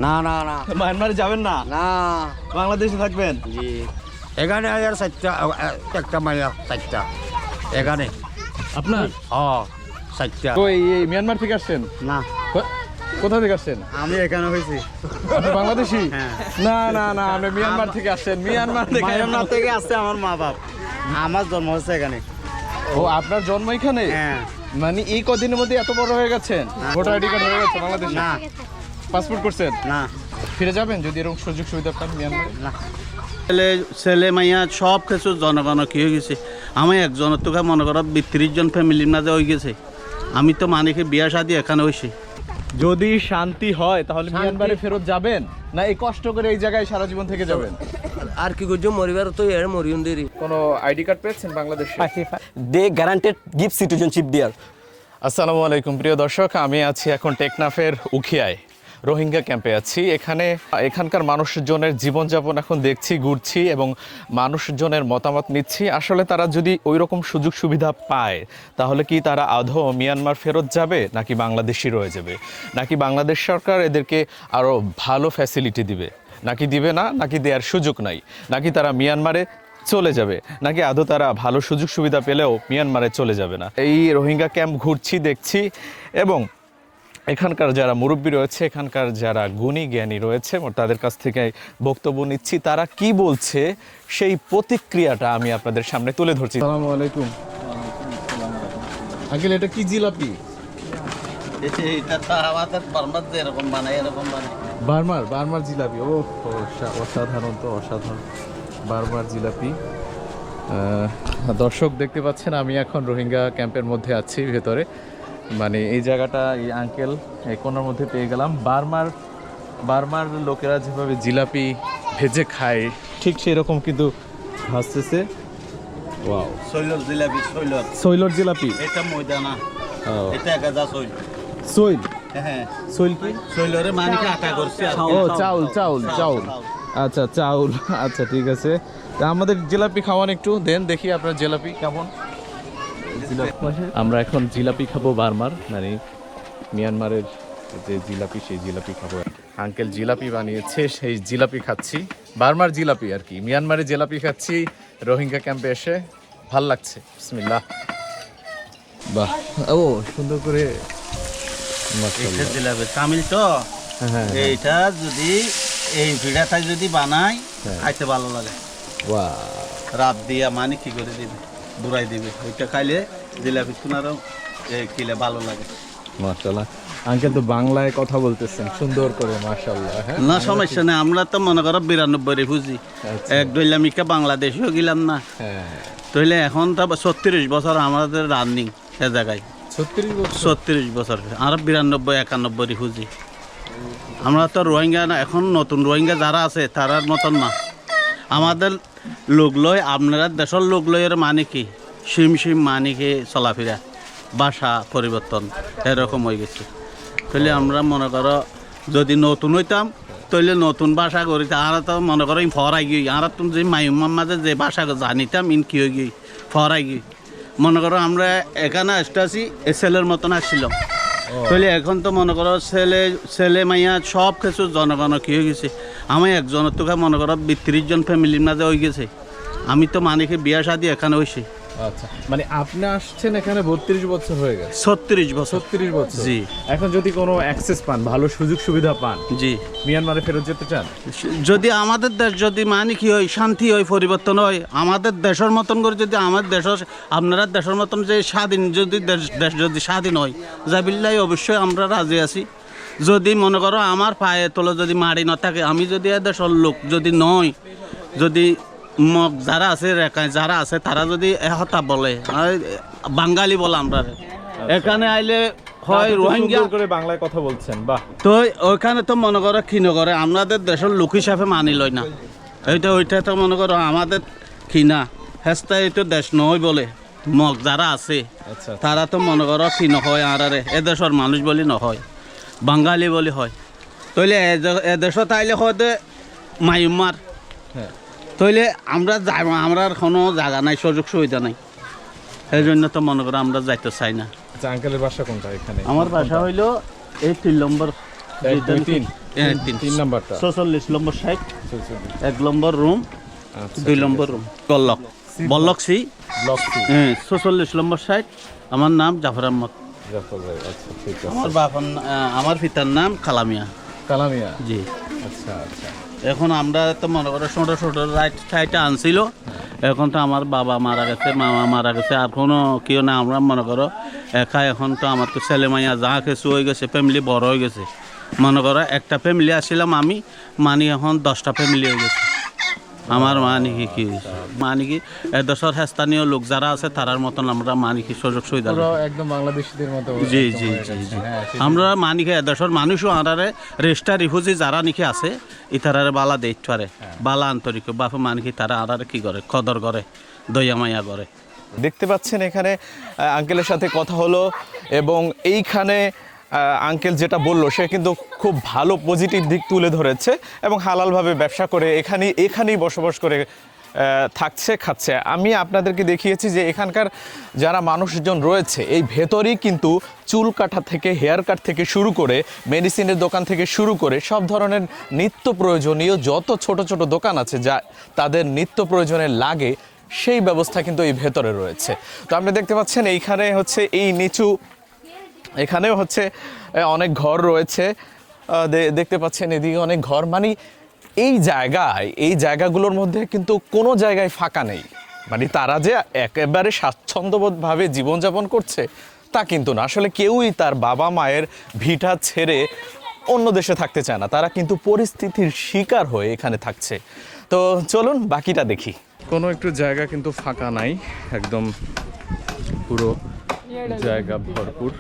না না না মায়ানমারে যাবেন না? না বাংলাদেশে থাকবেন? জি এখানে আর চারটা একটা মাইয়া চারটা এখানে আপনার চারটা এই মিয়ানমার থেকে আসছেন? না কোথা থেকে আসছেন? আমি এখানে হয়েছি আপনি বাংলাদেশি? হ্যাঁ। না না না, আপনি মিয়ানমার থেকে আসছেন। মিয়ানমার থেকে? মায়ানমার থেকে আসছে আমার মা বাপ, আমার জন্ম হচ্ছে এখানে। ও, আপনার জন্ম এখানে? হ্যাঁ। মানে এই কদিনের মধ্যে এত বড় হয়ে গেছেন? ভোটার আইডি কার্ড হয়ে গেছে বাংলাদেশে? না পাসপোর্ট করছেন? না ফিরে যাবেন যদি এরকম সুযোগ সুবিধা পান মিয়ানমারে? না ছেলে মাইয়া সব কিছু জনগণ কি হয়ে গেছে। আমি একজনের তোকে মনে করো ৩০ জন ফ্যামিলির মাঝে হয়ে গেছে। আমি তো মানিকে বিয়া শাদি এখানে হয়েছি। যদি শান্তি হয় তাহলে মিয়ানমারে ফেরত যাবেন, না এই কষ্ট করে এই জায়গায় সারা জীবন থেকে যাবেন? আর কি করছো মরিবার তো এর মরিয়ন দেরি কোনো আইডি কার্ড পেয়েছেন বাংলাদেশে? দে গ্যারান্টেড গিভ সিটিজেনশিপ দেয়ার। আসসালামু আলাইকুম প্রিয় দর্শক, আমি আছি এখন টেকনাফের উখিয়ায়, রোহিঙ্গা ক্যাম্পে আছি। এখানকার মানুষজনের জীবনযাপন এখন দেখছি, ঘুরছি এবং মানুষজনের মতামত নিচ্ছি। আসলে তারা যদি ওই রকম সুযোগ সুবিধা পায় তাহলে কি তারা আদৌ মিয়ানমার ফেরত যাবে, নাকি বাংলাদেশি রয়ে যাবে, নাকি বাংলাদেশ সরকার এদেরকে আরও ভালো ফ্যাসিলিটি দিবে, নাকি দিবে না, নাকি দেওয়ার সুযোগ নাই, নাকি তারা মিয়ানমারে চলে যাবে, নাকি আদৌ তারা ভালো সুযোগ সুবিধা পেলেও মিয়ানমারে চলে যাবে না। এই রোহিঙ্গা ক্যাম্প ঘুরছি, দেখছি এবং এখানকার যারা মুরব্বী রয়েছে, এখানকার যারা গুণী জ্ঞানী রয়েছে তাদের কাছ থেকে বক্তব্য নিচ্ছি। তারা কি বলছে সেই প্রতিক্রিয়াটা আমি আপনাদের সামনে তুলে ধরছি। আসসালামু আলাইকুম আঙ্কেল, এটা কি জিলাপি? এটা তো আমাদের বার্মার যেরকম বানায় এরকম বানায়। বার্মার জিলাপি। ও অসাধারণ, তো অসাধারণ বার্মার জিলাপি। দর্শক দেখতে পাচ্ছেন আমি এখন রোহিঙ্গা ক্যাম্পের মধ্যে আছি ভেতরে। মানে এই জায়গাটা, এই আঙ্কেল এই কোনার মধ্যে পেয়ে গেলাম। বার্মার লোকেরা যেভাবে জিলাপি ভেজে খায় ঠিক সেরকম কিন্তু ভাসতেছে। ওয়াও, শৈলর জিলাপি, সৈলর জিলাপি। এটা ময়দা না, এটা একাদা শৈল। সৈল? হ্যাঁ, সৈল কি? শৈলরে মানিকে আটা করছে। ও চাউল। আচ্ছা চাউল, আচ্ছা ঠিক আছে। তা আমাদের জিলাপি খাওয়ান একটু, দেন দেখি আপনার জিলাপি কেমন। আমরা এখন জিলাপি খাবো বার্মার, মানে মিয়ানমারের যে জিলাপি, সেই জিলাপি খাবো। আঙ্কেল জিলাপি বানিয়েছে, সেই জিলাপি খাচ্ছি। বার্মার জিলাপি আর কি, মিয়ানমারের জিলাপি খাচ্ছি রোহিঙ্গা ক্যাম্পে এসে। ভাল লাগছে। বিসমিল্লাহ। বাহ, ও সুন্দর করে। এটা জিলাপি তামিল তো। হ্যাঁ, এইটা যদি এই ভিড়াটা যদি বানায় খাইতে ভালো লাগে। বাহ, রাত দিয়া মানে কি করে দিবে, বুড়াই দিবে। ওইটা খাইলে জিলাপি শোনারও খেলে ভালো লাগে। মাশাআল্লাহ। আঙ্কেল তো বাংলায় কথা বলতেছেন সুন্দর করে, মাশাআল্লাহ। হ্যাঁ, না সমস্যা নেই, আমরা তো মনে করো 92 রেফুজি। আচ্ছা। এক দইলামিকা বাংলাদেশেও গেলাম না, হ্যাঁ। তাইলে এখন তো 36 বছর আমাদের রানিং এ জায়গায়। 36 বছর আর 92-91 রেফুজি। আমরা তো রোহিঙ্গা না, এখন নতুন রোহিঙ্গা যারা আছে তারার মতন না। আমাদের লোক লয়, আপনারা দেশের লোক লয়ের মানে কি সিম মানে কি চলাফেরা, ভাষা পরিবর্তন এরকম হয়ে গেছে। তাহলে আমরা মনে করো যদি নতুন হইতাম তাহলে নতুন ভাষা করি। আর তো মনে করো ফরাই গিয়ে আর তুমি যে মাইমার মাঝে যে ভাষা জানিতাম ইন কি হয়ে গিয়ে ফরাই গিয়ে মনে করো আমরা এখানে আসতেছি ছেলের মতন আসছিলাম। তাহলে এখন তো মনে করো ছেলে মাইয়া সব কিছু জনগণ কি হয়ে গেছে। আমি একজনের তোকে মনে করো ৩০ জন ফ্যামিলির মাঝে হয়ে গেছে। আমি তো মানিকে বিয়া শাদি এখানে হয়েছি। আচ্ছা, মানে আপনি আসছেন এখানে 32 বছর হয়ে গেছে? 36 বছর। 36 বছর, জি। এখন যদি কোনো অ্যাক্সেস পান, ভালো সুযোগ সুবিধা পান, জি, মিয়ানমারে ফেরত যেতে চান? যদি আমাদের দেশ যদি মানে কি হয়, শান্তি হয়, পরিবর্তন হয়, আমাদের দেশের মতন করে যদি আমার দেশের আপনারা দেশের মতন যে স্বাধীন যদি দেশ যদি স্বাধীন হয় যাবিল্লাই অবশ্যই আমরা রাজি আছি। যদি মনে করো আমার পায়ে তোলে যদি মারি না থাকে, আমি যদি এ দেশের লোক যদি নয়, যদি যারা আছে রেখায় যারা আছে তারা যদি এহতা বলে বাঙালি বলে আমরা এখানে আইলে হয় রোহিঙ্গা করে বাংলায় কথা বলছেন, বাহ। তো ওইখানে তো মনে করো ক্ষীণ করে আমাদের দেশের লোক হিসাবে মানি লয় না। ওইটা তো মনে করো আমাদের ক্ষীণা হেস্তা এই তো দেশ নয় বলে যারা আছে আচ্ছা, তারা তো মনে করো ক্ষীণ হয়। আর এ দেশের মানুষ বলি নহয়, বাঙালি বলি হয়। তাইলে এ দেশত আইলে হয়তো মাইমার, হ্যাঁ। তাইলে আমরা আমরা কোনো জায়গা নাই, সুযোগ সুবিধা নাই। সেই জন্য তো মনে করো আমরা যাইতে চাই না। আচ্ছা, আঙ্কেলের বাসা কোনটা এখানে? আমার বাসা হইলো এই 3 নম্বর। 1, 2, 3 তিন নাম্বারটা 46 নম্বর সাইড, 1 নম্বর রুম, 2 নম্বর রুম, বল্লক সি ব্লক সি। 46 নম্বর সাইড। আমার নাম জাফর আহমদ। জাফর ভাই, আচ্ছা ঠিক আছে। আমার পিতার নাম কালামিয়া। কালামিয়া, জি। আচ্ছা আচ্ছা। এখন আমরা তো মনে করো ছোটো ছোটো রাইট সাইডে আনছিল, এখন তো আমার বাবা মারা গেছে, মামা মারা গেছে, আর কোনো কেউ না। আমরা মনে করো একা, এখন তো আমার তো ছেলে মাইয়া যা কিছু হয়ে গেছে, ফ্যামিলি বড় হয়ে গেছে। মনে করো একটা ফ্যামিলি আসছিলাম আমি, মানে এখন 10টা ফ্যামিলি হয়ে গেছে। আমার মানিকি কি মানিকি এদেশের স্থানীয় লোক যারা আছে তারার মতন আমরা মানিকি সুযোগ সুবিধা একদম বাংলাদেশিদের মতো। জি জি জি জি। আমরা মানিকি এদেশের মানুষও আনারে রেস্টা রিফিউজি যারা নাকি আছে ইতারারে বালা দেখতে পারে, বালা আন্তরিক বাপ মানিকি তারা আনারে কি করে, কদর করে, দয়া মায়া করে। দেখতে পাচ্ছেন এখানে আঙ্কেলের সাথে কথা হলো, এবং এইখানে আঙ্কেল যেটা বললো সে কিন্তু খুব ভালো পজিটিভ দিক তুলে ধরেছে, এবং হালালভাবে ব্যবসা করে এখানেই বসবাস করে থাকছে, খাচ্ছে। আমি আপনাদেরকে দেখিয়েছি যে এখানকার যারা মানুষজন রয়েছে এই ভেতরেই কিন্তু চুল কাটা থেকে, হেয়ার কাট থেকে শুরু করে, মেডিসিনের দোকান থেকে শুরু করে সব ধরনের নিত্য প্রয়োজনীয় যত ছোট ছোট দোকান আছে যা তাদের নিত্য প্রয়োজনে লাগে, সেই ব্যবস্থা কিন্তু এই ভেতরে রয়েছে। তো আপনি দেখতে পাচ্ছেন এইখানে হচ্ছে এই নিচু, এখানেও হচ্ছে অনেক ঘর রয়েছে, দেখতে পাচ্ছেন এদিকে অনেক ঘর। মানে এই জায়গাগুলোর মধ্যে কিন্তু কোনো জায়গায় ফাঁকা নেই। মানে তারা যে একেবারে স্বাচ্ছন্দ্যবোধভাবে জীবনযাপন করছে তা কিন্তু না। আসলে কেউই তার বাবা মায়ের ভিটা ছেড়ে অন্য দেশে থাকতে চায় না, তারা কিন্তু পরিস্থিতির শিকার হয়ে এখানে থাকছে। তো চলুন বাকিটা দেখি। কোনো একটু জায়গা কিন্তু ফাঁকা নাই, একদম পুরো জায়গা ভরপুর।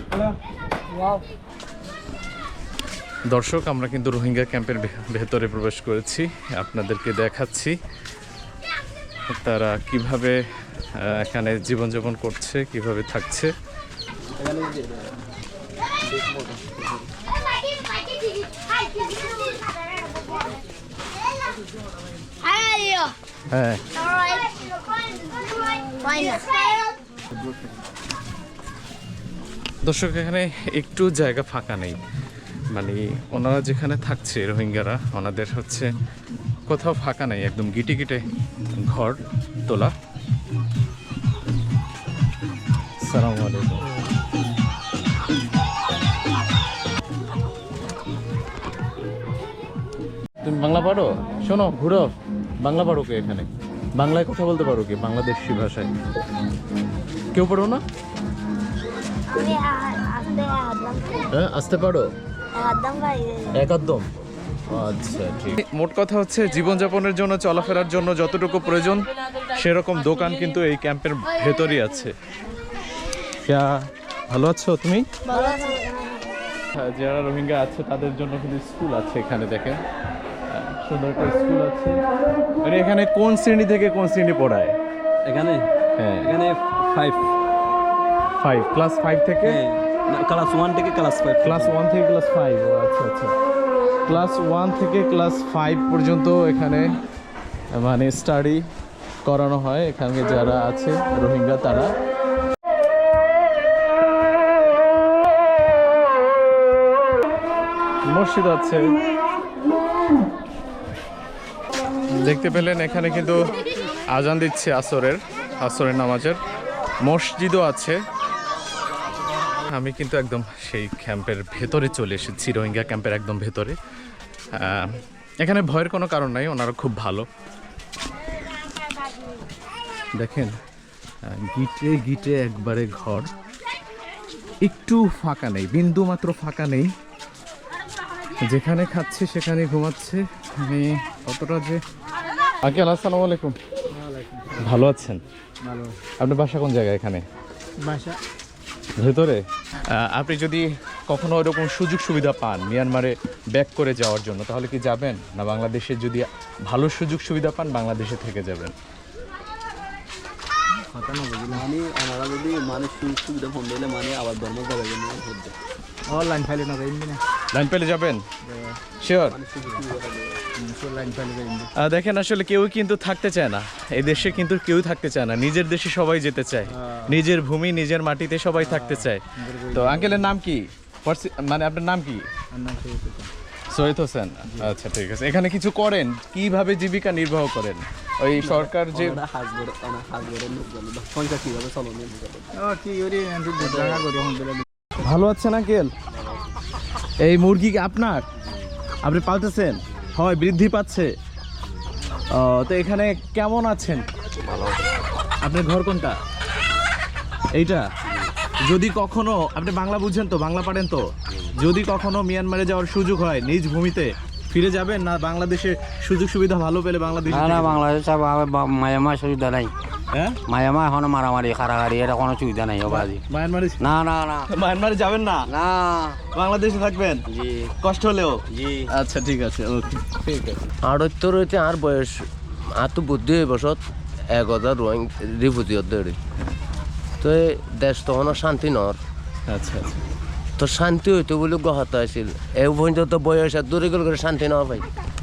দর্শক, আমরা কিন্তু রোহিঙ্গা ক্যাম্পের ভেতরে প্রবেশ করেছি, আপনাদেরকে দেখাচ্ছি তারা কিভাবে এখানে জীবনযাপন করছে, কিভাবে থাকছে। হ্যাঁ, দর্শক এখানে একটু জায়গা ফাঁকা নেই। মানে ওনারা যেখানে থাকছে রোহিঙ্গারা, ওনাদের হচ্ছে কোথাও ফাঁকা নেই, একদম গিটে গিটে ঘর তোলা। আসসালামু আলাইকুম। তুমি বাংলা পারো? শোনো, ঘুরো, বাংলা পারো কে এখানে? বাংলায় কথা বলতে পারো কি? বাংলাদেশি ভাষায় কেউ পারো না? হ্যাঁ, আসতে পারো একদম। আচ্ছা ঠিক। মোট কথা হচ্ছে জীবনযাপনের জন্য, চলাফেরার জন্য যতটুকু প্রয়োজন সেরকম দোকান কিন্তু এই ক্যাম্পের ভেতরই আছে। ভালো আছো তুমি? যারা রোহিঙ্গা আছে তাদের জন্য কিন্তু স্কুল আছে এখানে, দেখেন সুন্দর একটা স্কুল আছে। মানে এখানে কোন শ্রেণী থেকে কোন শ্রেণী পড়ায়? এখানে হ্যাঁ, এখানে 5 ক্লাস 5 থেকে ক্লাস 1 থেকে ক্লাস 5, ক্লাস 1 থেকে ক্লাস 5। ও আচ্ছা আচ্ছা, ক্লাস 1 থেকে ক্লাস 5 পর্যন্ত এখানে মানে স্টাডি করানো হয়। এখানে যারা আছে রোহিঙ্গা তারা। মসজিদ আছে, দেখতে পেলেন এখানে কিন্তু আজান দিচ্ছে আসরের নামাজের। মসজিদও আছে। আমি কিন্তু একদম সেই ক্যাম্পের ভেতরে চলে এসেছি, রোহিঙ্গা ক্যাম্পের একদম ভেতরে। এখানে ভয়ের কোনো কারণ নাই, ওনারা খুব ভালো। দেখেন গিটে গিটে একবারে ঘর, একটু ফাঁকা নেই, বিন্দু মাত্র ফাঁকা নেই। যেখানে খাচ্ছে সেখানে ঘুমাচ্ছে। আমি কতটা যে আঙ্কেল, আসসালামু আলাইকুম। ভালো আছেন? আপনার বাসা কোন জায়গায়? এখানে বাসা ভেতরে। আপনি যদি কখনো ওরকম সুযোগ সুবিধা পান মিয়ানমারে ব্যাক করে যাওয়ার জন্য, তাহলে কি যাবেন না বাংলাদেশে? যদি ভালো সুযোগ সুবিধা পান বাংলাদেশে থেকে যাবেন? মানে আমরা যদি মানে সুবিধা ফোন দিলে মানে আবার ধর্ম যাবে লাইন ফাইলে না যাইবি না, লাইন পেলে যাবেন শিওর? লাইন ফাইলে যাইবি। দেখেন আসলে কেউ কিন্তু থাকতে চায় না এই দেশে, কিন্তু কেউ থাকতে চায় না। নিজের দেশে সবাই যেতে চায়, নিজের ভূমি নিজের মাটিতে সবাই থাকতে চায়। তো আঙ্কেলের নাম কি? মানে আপনার নাম কি? সৈয়দ হোসেন, আচ্ছা ঠিক আছে। এখানে কিছু করেন, কিভাবে জীবিকা নির্বাহ করেন? ওই সরকার যে হাজ গড়ে লোক গেল সংখ্যা কিভাবে চলন ভালো আছেন আঙ্কেল? এই মুরগি কি আপনার? আপনি পালতেছেন? হয়, বৃদ্ধি পাচ্ছে। তো এখানে কেমন আছেন? আপনার ঘর কোনটা? এইটা? যদি কখনো আপনি বাংলা বুঝেন তো, বাংলা পারেন তো, যদি কখনো মিয়ানমারে যাওয়ার সুযোগ হয় নিজ ভূমিতে ফিরে যাবেন, না বাংলাদেশে সুযোগ সুবিধা ভালো পেলে বাংলাদেশে? না বাংলাদেশ মায়ামা সুবিধা নাই। হ্যাঁ, মায়ামা এখন মারামারি খারাগারি এটা কোনো সুবিধা নাই বাজি। মায়ানমারে না মায়ানমারে যাবেন না, না বাংলাদেশে থাকবেন জি কষ্ট হলেও? জি। আচ্ছা ঠিক আছে, ওকে, ঠিক আছে। আর হইতে আর বয়স আর তো বুদ্ধি হয়ে বসত 1000 রোহিং রিফিউজিয়ত দেড় তো এই দেশ তখন শান্তি নর। আচ্ছা আচ্ছা, তো শান্তি হইতো বলে গহত আছিল এই পর্যন্ত বয়স আর দূরে গেল করে শান্তি না ভাই।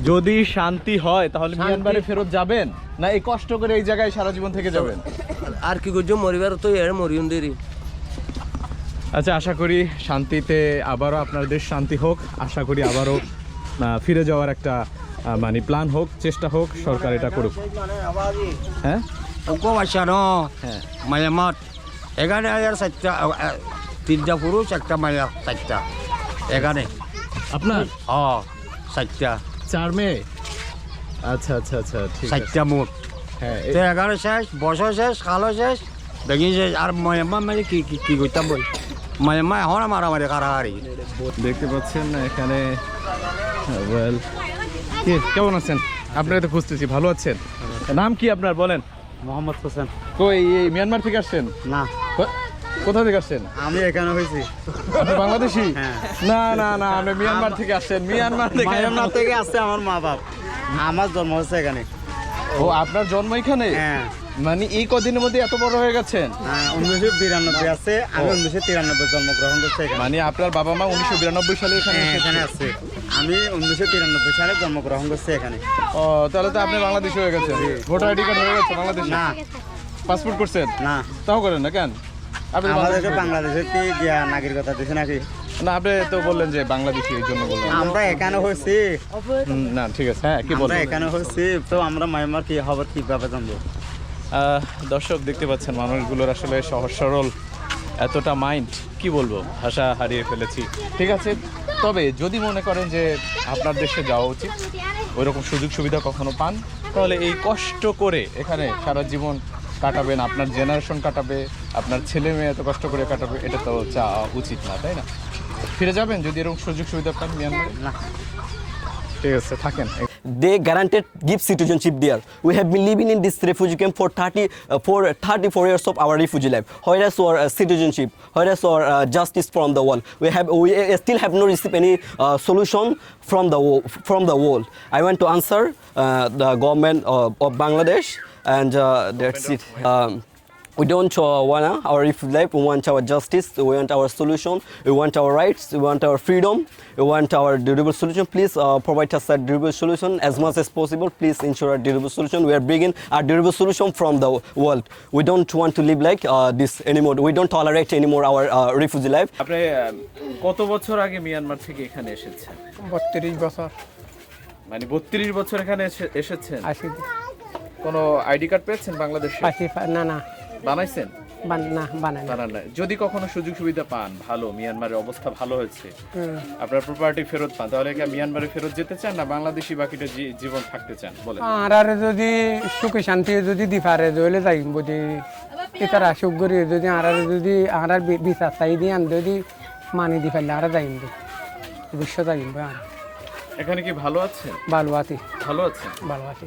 যদি শান্তি হয় তাহলে মিয়ানমারে ফেরত যাবেন, না এই কষ্ট করে এই জায়গায় সারা জীবন থেকে যাবেন? আর কি করছো মরিবার তো এর মরিয়ন দেরি। আচ্ছা, আশা করি শান্তিতে আবারও আপনার দেশ শান্তি হোক। আশা করি আবারও ফিরে যাওয়ার একটা মানে প্ল্যান হোক, চেষ্টা হোক, সরকার এটা করুক। হ্যাঁ, ওকে বাচ্চা ন হ্যাঁ, মায়ামাত এখানে আর 3টা পুরুষ 1টা মায়া 4টা এখানে। আপনার 4টা 4 মেয়ে? আচ্ছা আচ্ছা আচ্ছা, ঠিক আছে। 4টা মোট। হ্যাঁ, তো এখানে শেষ, বছর শেষ, খালো শেষ, দেখি শেষ। আর মায়ামা মানে কি করতাম বল, মায়ামা এখন মারামারি কারাগারি। দেখতে পাচ্ছেন এখানে। ওয়েল, কেমন আছেন? আপনারা তো খুঁজতেছি, ভালো আছেন? নাম কি আপনার বলেন? মোহাম্মদ হোসেন। কই এই মিয়ানমার থেকে আসছেন? না, কোথা থেকে আসছেন? আমি এখানে হয়েছি। আপনি বাংলাদেশি? হ্যাঁ। না না না, আপনি মিয়ানমার থেকে আসছেন। মিয়ানমার থেকে আসছে আমার মা বাপ, আমার জন্ম হচ্ছে এখানে। ও, আপনার জন্ম এখানে? হ্যাঁ, মানে এই কদিনের মধ্যে এত বড় হয়ে গেছেন? 1992 আছে, আমি 1993 জন্মগ্রহণ করছি এখানে। মানে আপনার বাবা মা 1992 সালে এখানে এখানে এসেছে? আছে, আমি 1993 সালে জন্মগ্রহণ করছি এখানে। ও, তাহলে তো আপনি বাংলাদেশি হয়ে গেছেন। ভোটার আইডি কার্ড হয়ে গেছে বাংলাদেশি? না পাসপোর্ট করছেন? না, তাও করেন না কেন? আপনি আমাদেরকে বাংলাদেশি? বাংলাদেশের কি গিয়া নাগরিকতা দিছে নাকি? না, আপনি তো বললেন যে বাংলাদেশি, এই জন্য বললাম। আমরা এখানে হয়েছি, না ঠিক আছে, হ্যাঁ, কি আমরা বলবেন? এখানে হয়েছি, তো আমরা মায়ানমার কি খবর কিভাবে জানবো? দর্শক দেখতে পাচ্ছেন মানুষগুলোর আসলে সহজ সরল, এতটা মাইন্ড, কি বলবো, ভাষা হারিয়ে ফেলেছি। ঠিক আছে, তবে যদি মনে করেন যে আপনার দেশে যাওয়া উচিত, ওইরকম সুযোগ সুবিধা কখনো পান, তাহলে এই কষ্ট করে এখানে সারা জীবন কাটাবেন, আপনার জেনারেশন কাটাবে, আপনার ছেলে মেয়ে এত কষ্ট করে কাটাবে, এটা তো চাওয়া উচিত না, তাই না? ফিরে যাবেন যদি এরকম সুযোগ সুবিধা পান মিয়ানমারে? না, ঠিক আছে, থাকেন। They guaranteed give citizenship there. We have been living in this refugee camp for 34 years of our refugee life. Where is our citizenship? Where is our justice from the world? We still have not received any solution from the world. I want to answer the government of Bangladesh, and that's it. We don't want our refugee life. We want our justice. We want our solution. We want our rights. We want our freedom. We want our durable solution. Please provide us a durable solution as much as possible. Please ensure a durable solution. We are bringing a durable solution from the world. We don't want to live like this anymore. We don't tolerate anymore our refugee life. আপনি কত বছর আগে Myanmar থেকে এখানে এসেছেন? 32 বছর মানে 32 বছর এখানে এসেছেন? আসি কোনো আইডি কার্ড পেয়েছেন বাংলাদেশে? আসি না বানাইছেন? না বানাই না। বানান নাই। যদি কখনো সুযোগ সুবিধা পান, ভালো, মিয়ানমারের অবস্থা ভালো হয়েছে, আপনার প্রপার্টি ফেরত পান, তাহলে কি মিয়ানমারে ফেরত যেতে চান, না বাংলাদেশি বাকিটা জীবন থাকতে চান? বলেন। আর যদি সুখে শান্তি যদি দি পারে দইলে যাই বুঝি এটার সুখ করি, যদি যদি আর বিচার চাই দিয়ে যদি মানি দি ফেললে আর যাইম বিশ্ব যাইম। এখানে কি ভালো আছেন? ভালো আছি, ভালো আছেন? ভালো আছি।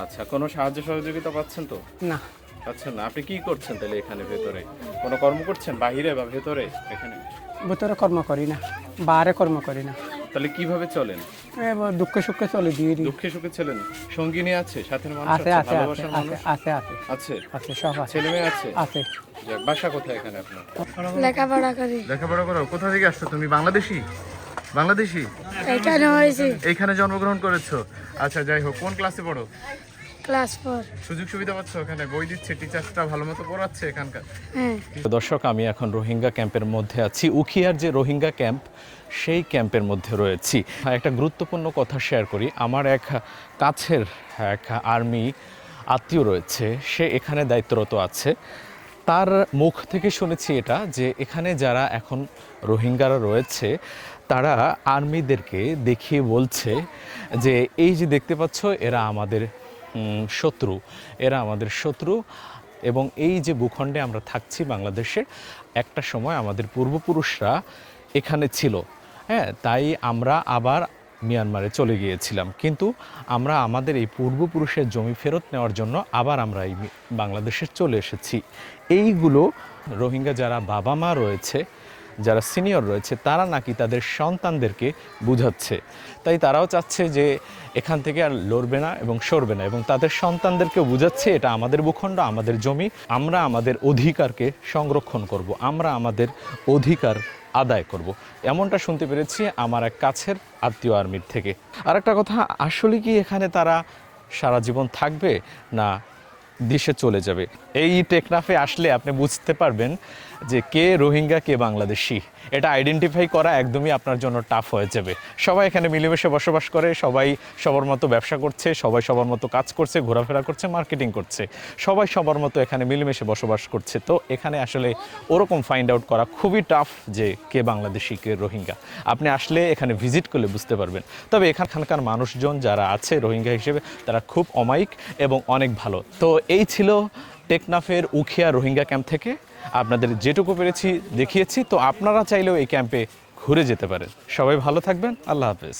আচ্ছা, কোনো সাহায্য সহযোগিতা পাচ্ছেন তো? না পাচ্ছেন না। আপনি কি করছেন তাহলে এখানে ভেতরে? কোনো কর্ম করছেন বাহিরে বা ভেতরে? এখানে ভিতরে কর্ম করি না, বাইরে কর্ম করি না। তাহলে কিভাবে চলেন? দুঃখে সুখে চলে দিয়ে দুঃখে সুখে চলেন। সঙ্গিনী আছে, সাথে মানুষ আছে আছে, আছে ভালোবাসার মানুষ আছে আছে আছে? আছে, সব আছে, ছেলে মেয়ে আছে? আছে। যাক, বাসা কোথায় এখানে আপনার? লেখাপড়া করি। লেখাপড়া করো? কোথা থেকে আসছো তুমি? বাংলাদেশি? বাংলাদেশি? এখানে হয়েছি এইখানে জন্মগ্রহণ করেছো? আচ্ছা, যাই হোক, কোন ক্লাসে পড়ো? ক্লাস 4। সুযোগ সুবিধা পাচ্ছ ওখানে? বই দিচ্ছে, টিচার্সরা ভালো মতো পড়াচ্ছে এখানকার? হ্যাঁ। দর্শক, আমি এখন রোহিঙ্গা ক্যাম্পের মধ্যে আছি। উখিয়ার যে রোহিঙ্গা ক্যাম্প, সেই ক্যাম্পের মধ্যে রয়েছি। একটা গুরুত্বপূর্ণ কথা শেয়ার করি। আমার এক কাছের এক আর্মি আত্মীয় রয়েছে, সে এখানে দায়িত্বরত আছে। তার মুখ থেকে শুনেছি এটা, যে এখানে যারা এখন রোহিঙ্গারা রয়েছে তারা আর্মিদেরকে দেখিয়ে বলছে যে এই যে দেখতে পাচ্ছ এরা আমাদের শত্রু, এরা আমাদের শত্রু, এবং এই যে ভূখণ্ডে আমরা থাকছি বাংলাদেশে, একটা সময় আমাদের পূর্বপুরুষরা এখানে ছিল, হ্যাঁ, তাই আমরা আবার মিয়ানমারে চলে গিয়েছিলাম, কিন্তু আমরা আমাদের এই পূর্বপুরুষের জমি ফেরত নেওয়ার জন্য আবার আমরা এই বাংলাদেশে চলে এসেছি। এইগুলো রোহিঙ্গা যারা বাবা মা রয়েছে, যারা সিনিয়র রয়েছে, তারা নাকি তাদের সন্তানদেরকে বুঝাচ্ছে। তাই তারাও চাচ্ছে যে এখান থেকে আর লড়বে না এবং সরবে না, এবং তাদের সন্তানদেরকেও বুঝাচ্ছে এটা আমাদের ভূখণ্ড, আমাদের জমি, আমরা আমাদের অধিকারকে সংরক্ষণ করব, আমরা আমাদের অধিকার আদায় করব। এমনটা শুনতে পেরেছি আমার এক কাছের আত্মীয় আর্মির থেকে। আর একটা কথা, আসলে কি এখানে তারা সারা জীবন থাকবে না দেশে চলে যাবে? এই টেকনাফে আসলে আপনি বুঝতে পারবেন যে কে রোহিঙ্গা কে বাংলাদেশি। এটা আইডেন্টিফাই করা একদমই আপনার জন্য টাফ হয়ে যাবে। সবাই এখানে মিলেমিশে বসবাস করে, সবাই সবার মতো ব্যবসা করছে, সবাই সবার মতো কাজ করছে, ঘোরাফেরা করছে, মার্কেটিং করছে, সবাই সবার মতো এখানে মিলেমিশে বসবাস করছে। তো এখানে আসলে ওরকম ফাইন্ড আউট করা খুবই টাফ যে কে বাংলাদেশি কে রোহিঙ্গা। আপনি আসলে এখানে ভিজিট করলে বুঝতে পারবেন। তবে এখানকার মানুষজন যারা আছে রোহিঙ্গা হিসেবে, তারা খুব অমায়িক এবং অনেক ভালো। তো এই ছিল টেকনাফের উখিয়া রোহিঙ্গা ক্যাম্প থেকে আপনাদের যেটুকু পেরেছি দেখিয়েছি। তো আপনারা চাইলেও এই ক্যাম্পে ঘুরে যেতে পারেন। সবাই ভালো থাকবেন। আল্লাহ হাফেজ।